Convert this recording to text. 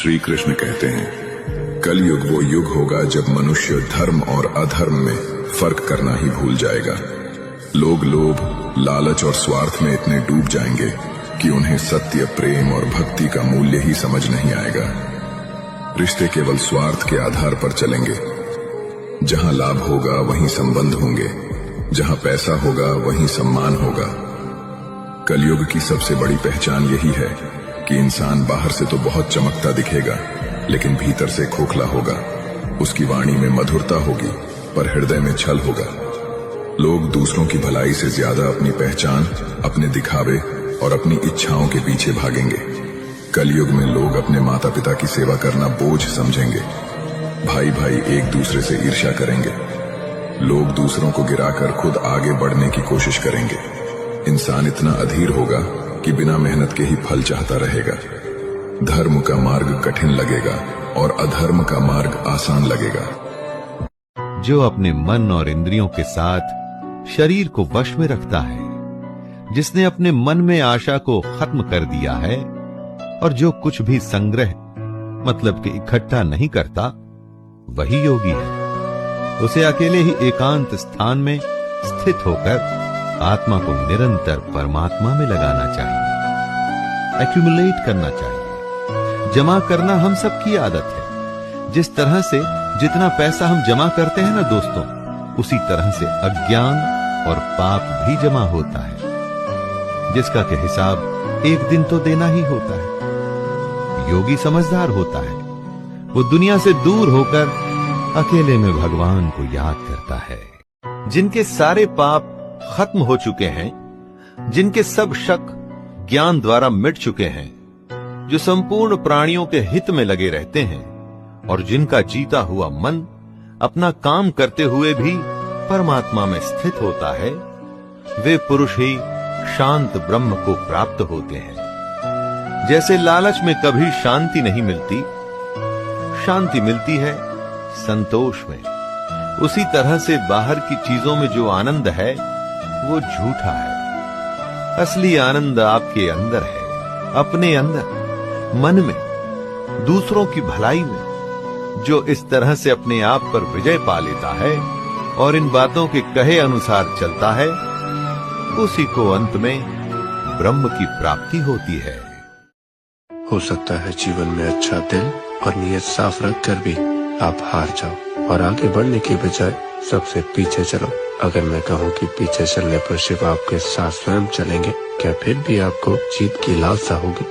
श्री कृष्ण कहते हैं, कलयुग वो युग होगा जब मनुष्य धर्म और अधर्म में फर्क करना ही भूल जाएगा। लोग लोभ, लालच और स्वार्थ में इतने डूब जाएंगे कि उन्हें सत्य, प्रेम और भक्ति का मूल्य ही समझ नहीं आएगा। रिश्ते केवल स्वार्थ के आधार पर चलेंगे। जहां लाभ होगा वहीं संबंध होंगे, जहां पैसा होगा वहीं सम्मान होगा। कलयुग की सबसे बड़ी पहचान यही है कि इंसान बाहर से तो बहुत चमकता दिखेगा, लेकिन भीतर से खोखला होगा। उसकी वाणी में मधुरता होगी, पर हृदय में छल होगा। लोग दूसरों की भलाई से ज्यादा अपनी पहचान, अपने दिखावे और अपनी इच्छाओं के पीछे भागेंगे। कलयुग में लोग अपने माता पिता की सेवा करना बोझ समझेंगे। भाई भाई एक दूसरे से ईर्ष्या करेंगे। लोग दूसरों को गिराकर खुद आगे बढ़ने की कोशिश करेंगे। इंसान इतना अधीर होगा कि बिना मेहनत के ही फल चाहता रहेगा। धर्म का मार्ग कठिन लगेगा और अधर्म का मार्ग आसान लगेगा। जो अपने मन और इंद्रियों के साथ शरीर को वश में रखता है, जिसने अपने मन में आशा को खत्म कर दिया है और जो कुछ भी संग्रह मतलब कि इकट्ठा नहीं करता, वही योगी है। उसे अकेले ही एकांत स्थान में स्थित होकर आत्मा को निरंतर परमात्मा में लगाना चाहिए। एक्यूमुलेट करना चाहिए। जमा करना हम सबकी आदत है। जिस तरह से जितना पैसा हम जमा करते हैं ना दोस्तों, उसी तरह से अज्ञान और पाप भी जमा होता है, जिसका के हिसाब एक दिन तो देना ही होता है। योगी समझदार होता है। वो दुनिया से दूर होकर अकेले में भगवान को याद करता है। जिनके सारे पाप खत्म हो चुके हैं, जिनके सब शक ज्ञान द्वारा मिट चुके हैं, जो संपूर्ण प्राणियों के हित में लगे रहते हैं और जिनका जीता हुआ मन अपना काम करते हुए भी परमात्मा में स्थित होता है, वे पुरुष ही शांत ब्रह्म को प्राप्त होते हैं। जैसे लालच में कभी शांति नहीं मिलती, शांति मिलती है संतोष में, उसी तरह से बाहर की चीजों में जो आनंद है वो झूठा है। असली आनंद आपके अंदर है, अपने अंदर, मन में, दूसरों की भलाई में। जो इस तरह से अपने आप पर विजय पा लेता है और इन बातों के कहे अनुसार चलता है, उसी को अंत में ब्रह्म की प्राप्ति होती है। हो सकता है जीवन में अच्छा दिल और नीयत साफ रख कर भी आप हार जाओ और आगे बढ़ने के बजाय सबसे पीछे चलो। अगर मैं कहूँ कि पीछे चलने पर सिर्फ आपके साथ स्वयं चलेंगे, क्या फिर भी आपको जीत की लालसा होगी?